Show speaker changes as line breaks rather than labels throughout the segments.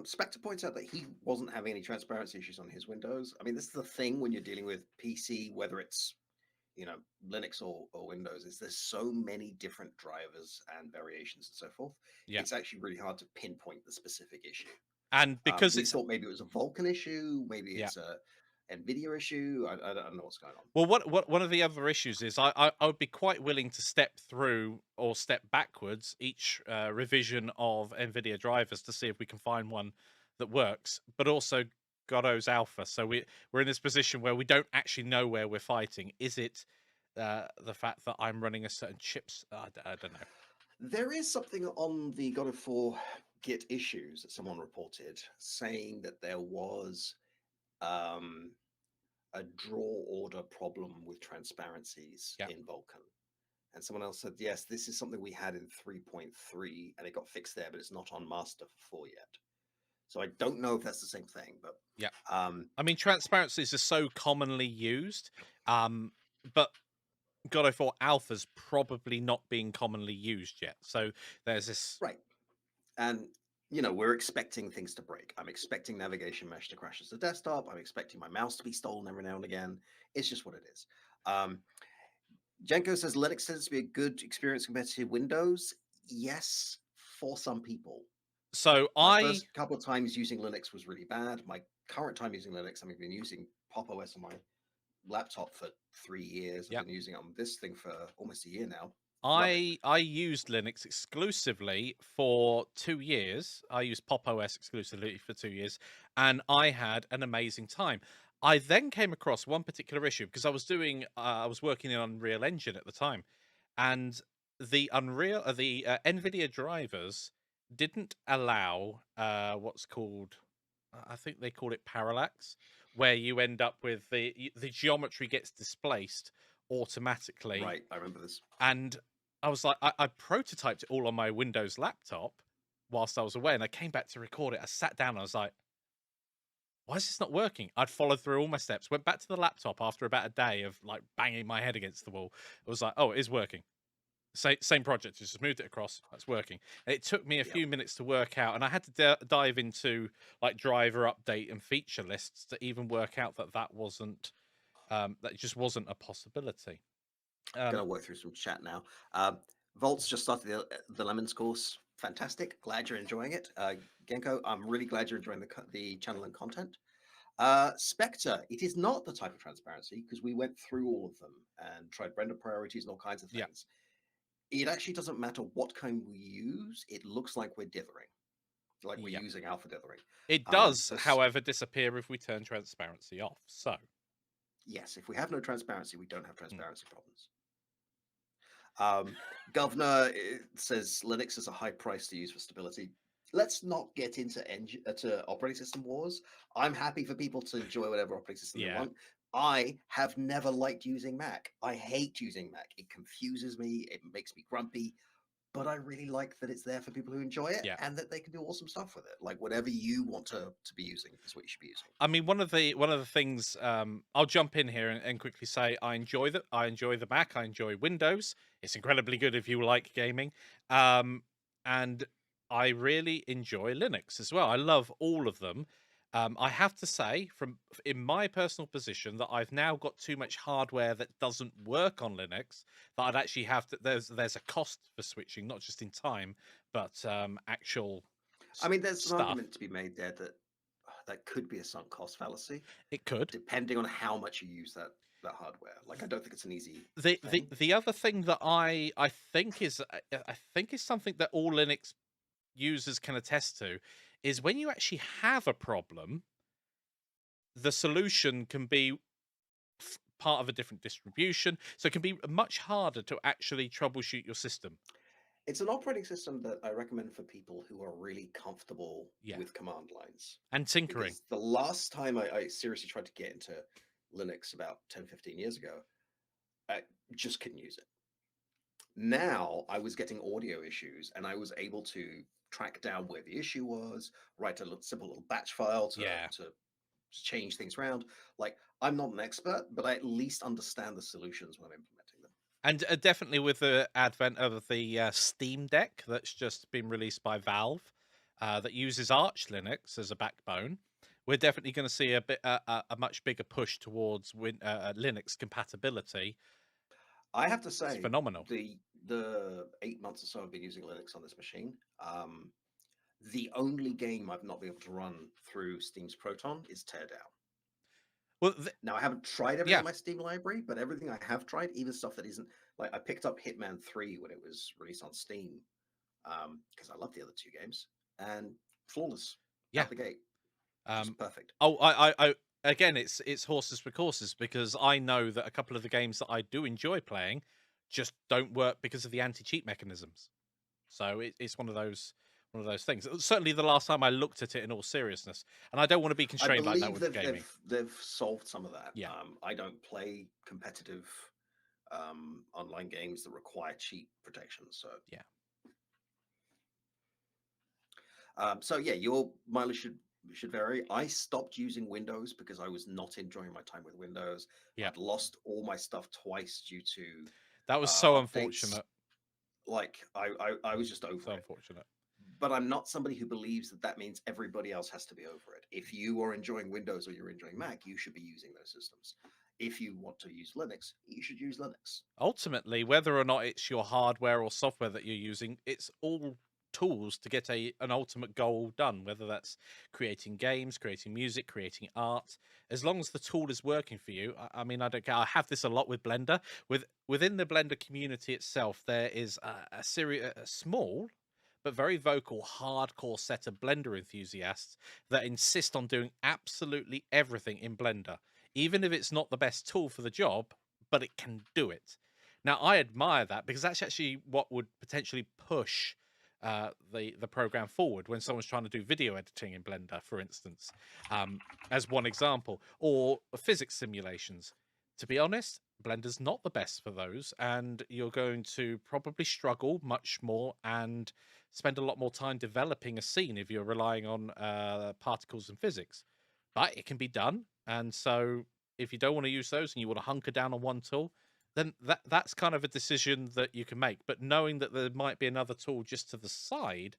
Spectre points out that he wasn't having any transparency issues on his Windows. I mean, this is the thing when you're dealing with PC, whether it's Linux or Windows, is there's so many different drivers and variations and so forth.
Yeah.
It's actually really hard to pinpoint the specific issue.
And because
We
it's
thought maybe it was a Vulkan issue, maybe
yeah.
it's a NVIDIA issue. I don't know what's going on.
Well, what one of the other issues is I would be quite willing to step through or step backwards each revision of NVIDIA drivers to see if we can find one that works, but also Godot's alpha. So we're in this position where we don't actually know where we're fighting. Is it the fact that I'm running a certain chips? I don't know.
There is something on the God of War Git issues that someone reported saying that there was um, a draw order problem with transparencies
Yeah.
in Vulkan. And someone else said, yes, this is something we had in 3.3 and it got fixed there, but it's not on master for 4 yet. So I don't know if that's the same thing, but
Yeah.
um,
I mean, transparencies are so commonly used, but God of War Alpha's probably not being commonly used yet. So there's this.
right. And we're expecting things to break. I'm expecting navigation mesh to crash as a desktop. I'm expecting my mouse to be stolen every now and again. It's just what it is. Jenko says Linux tends to be a good experience compared to Windows. Yes, for some people.
So
My
I
first couple of times using Linux was really bad. My current time using Linux, I've been using Pop OS on my laptop for 3 years. I've
yeah,
been using it on this thing for almost a year now. Love it.
I used Linux exclusively for 2 years. I used Pop OS exclusively for 2 years, and I had an amazing time. I then came across one particular issue because I was working in Unreal Engine at the time, and the NVIDIA drivers didn't allow what's called, I think they call it parallax, where you end up with the geometry gets displaced automatically.
Right. I remember this.
And I was like, I prototyped it all on my Windows laptop whilst I was away, and I came back to record it. I sat down and I was like, why is this not working? I'd followed through all my steps, went back to the laptop after about a day of like banging my head against the wall. It was like, oh, it is working. Same project, just moved it across. That's working. And it took me a
Yep.
few minutes to work out, and I had to dive into like driver update and feature lists to even work out that wasn't that just wasn't a possibility.
Gonna work through some chat now. Volt's just started the Lemons course. Fantastic. Glad you're enjoying it. Genko, I'm really glad you're enjoying the channel and content. Spectre, it is not the type of transparency because we went through all of them and tried render priorities and all kinds of
Yeah.
things. It actually doesn't matter what kind we use. It looks like we're dithering, like we're
Yeah.
using alpha dithering.
It does,
So
however, disappear if we turn transparency off. So,
yes, if we have no transparency, we don't have
mm,
transparency problems. Governor says Linux is a high price to use for stability. Let's not get into to operating system wars. I'm happy for people to enjoy whatever operating system they
yeah.
want. I have never liked using Mac. I hate using Mac. It confuses me. It makes me grumpy. But I really like that it's there for people who enjoy it
Yeah.
and that they can do awesome stuff with it. Like whatever you want to be using is what you should be using.
I mean, one of the things I'll jump in here and quickly say I enjoy the Mac. I enjoy Windows. It's incredibly good if you like gaming, and I really enjoy Linux as well. I love all of them. I have to say, from in my personal position, that I've now got too much hardware that doesn't work on Linux. That I'd actually have to. There's a cost for switching, not just in time, but actual
I mean, there's an
stuff.
argument to be made there that that could be a sunk cost fallacy,
It could.
depending on how much you use that hardware. Like, I don't think it's an easy
The the
thing.
the other thing that I think is I think is something that all Linux users can attest to is when you actually have a problem, the solution can be part of a different distribution, so it can be much harder to actually troubleshoot your system.
It's an operating system that I recommend for people who are really comfortable
Yeah,
with command lines.
and tinkering.
Because the last time I seriously tried to get into Linux about 10, 15 years ago, I just couldn't use it. Now I was getting audio issues and I was able to track down where the issue was, write a simple little batch file
Yeah.
to change things around. Like, I'm not an expert, but I at least understand the solutions when I'm implementing them.
And definitely with the advent of the Steam Deck that's just been released by Valve, that uses Arch Linux as a backbone, we're definitely going to see a much bigger push towards Linux compatibility.
I have to
It's
say,
phenomenal.
the 8 months or so I've been using Linux on this machine, the only game I've not been able to run through Steam's Proton is Teardown.
Well,
Now I haven't tried everything
yeah,
in my Steam library, but everything I have tried, even stuff that isn't like I picked up Hitman 3 when it was released on Steam, because I love the other two games, and flawless
yeah.
out the gate,
Um,
just perfect.
oh, again, it's horses for courses because I know that a couple of the games that I do enjoy playing just don't work because of the anti-cheat mechanisms. So it's one of those things. Certainly, the last time I looked at it in all seriousness, and I don't want to be
I
constrained like that
believe
with gaming.
they've solved some of that.
Yeah,
I don't play competitive online games that require cheat protection, so
yeah,
so yeah, your mileage should vary. I stopped using Windows because I was not enjoying my time with Windows.
yeah.
I'd lost all my stuff twice due to
That was so
updates.
unfortunate.
Like I was just
So
over it.
unfortunate.
But I'm not somebody who believes that that means everybody else has to be over it. If you are enjoying Windows or you're enjoying Mac, you should be using those systems. If you want to use Linux, you should use Linux.
Ultimately, whether or not it's your hardware or software that you're using, it's all tools to get an ultimate goal done, whether that's creating games, creating music, creating art. As long as the tool is working for you, I mean, I don't care. I have this a lot with Blender. Within the Blender community itself, there is a small but very vocal, hardcore set of Blender enthusiasts that insist on doing absolutely everything in Blender, even if it's not the best tool for the job, but it can do it. Now, I admire that because that's actually what would potentially push the program forward when someone's trying to do video editing in Blender, for instance, as one example, or physics simulations. To be honest, Blender's not the best for those, and you're going to probably struggle much more and spend a lot more time developing a scene if you're relying on particles and physics. But it can be done, and so if you don't want to use those and you want to hunker down on one tool, then that's kind of a decision that you can make. But knowing that there might be another tool just to the side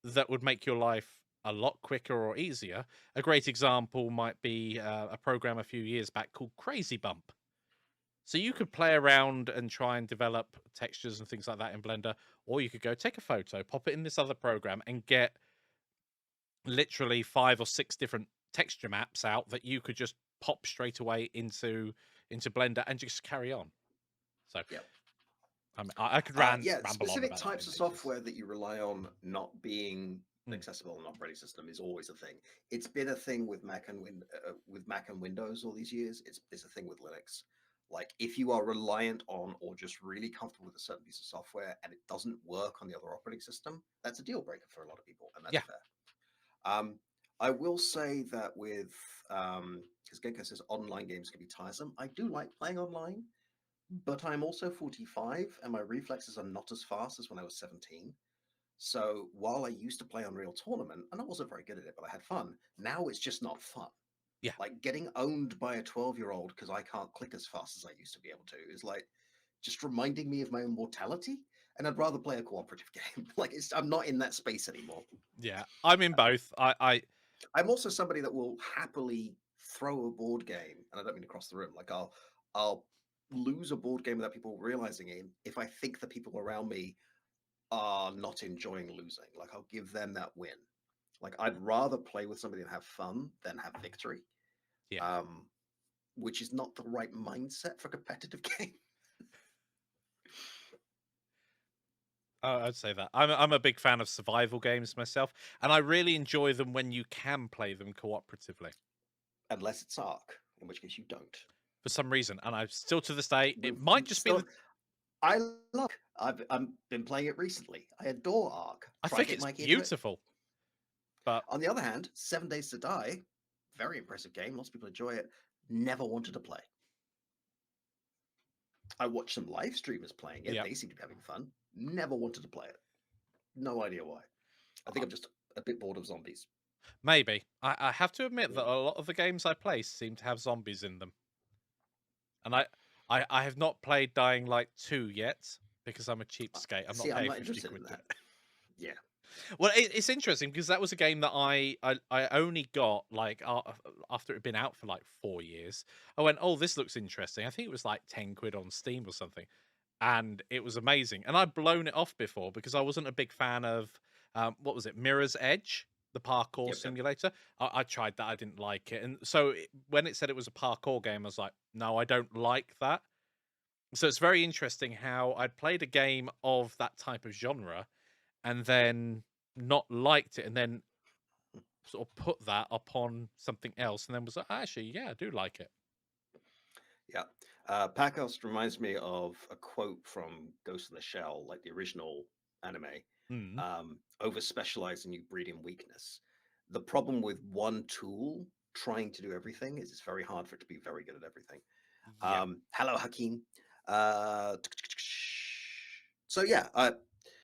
that would make your life a lot quicker or easier. A great example might be a program a few years back called Crazy Bump. So you could play around and try and develop textures and things like that in Blender, or you could go take a photo, pop it in this other program, and get literally 5 or 6 different texture maps out that you could just pop straight away into Blender and just carry on. So
Yeah.
I could
Yeah,
ramble on
specific
about that
types
in
of
ages.
software that you rely on not being
Mm,
accessible on an operating system is always a thing. It's been a thing with Mac and Windows all these years. It's a thing with Linux. Like if you are reliant on or just really comfortable with a certain piece of software and it doesn't work on the other operating system, that's a deal breaker for a lot of people, and that's
yeah,
fair. Um, I will say that with because Genko says online games can be tiresome. I do like playing online, but I'm also 45 and my reflexes are not as fast as when I was 17. So while I used to play Unreal Tournament, and I wasn't very good at it, but I had fun, now it's just not fun.
yeah.
Like getting owned by a 12-year-old because I can't click as fast as I used to be able to is like just reminding me of my own mortality. And I'd rather play a cooperative game. Like I'm not in that space anymore.
Yeah, I'm in both.
I'm also somebody that will happily throw a board game, and I don't mean to cross the room. Like I'll lose a board game without people realizing it if I think the people around me are not enjoying losing. Like I'll give them that win. Like I'd rather play with somebody and have fun than have victory.
yeah,
Um, which is not the right mindset for a competitive game.
I'd say that. I'm a big fan of survival games myself, and I really enjoy them when you can play them cooperatively.
Unless it's Ark, in which case you don't.
For some reason, and I still to this day, it
We've
might just be
still
the.
I love I've been playing it recently. I adore Ark.
I
Try to
think
get
it's
Mikey into it.
beautiful, but
On the other hand, 7 Days to Die, very impressive game. Lots of people enjoy it. Never wanted to play. I watched some live streamers playing it.
yeah,
They seem to be having fun. Never wanted to play it. No idea why. I think I'm just a bit bored of zombies.
maybe. I have to admit that
Mm.
a lot of the games I play seem to have zombies in them, and I have not played Dying Light 2 yet because I'm a cheapskate. I'm
See,
not
I'm
paying
not
50
interested in
quid.
that. Yeah.
Well, it's interesting because that was a game that I only got like after it had been out for like 4 years. I went, oh, this looks interesting. I think it was like 10 quid on Steam or something, and it was amazing. And I'd blown it off before because I wasn't a big fan of what was it, Mirror's Edge, the parkour
Yep, yep.
simulator. I tried that, I didn't like it, and so when it said it was a parkour game, I was like, no, I don't like that. So it's very interesting how I'd played a game of that type of genre and then not liked it, and then sort of put that upon something else, and then was like, actually, yeah, I do like it.
Yeah. Packhouse reminds me of a quote from Ghost in the Shell, like the original anime.
Mm.
Over specializing, you breed in weakness. The problem with one tool trying to do everything is it's very hard for it to be very good at everything.
Yeah.
Hello, Hakeem. Uh, so yeah,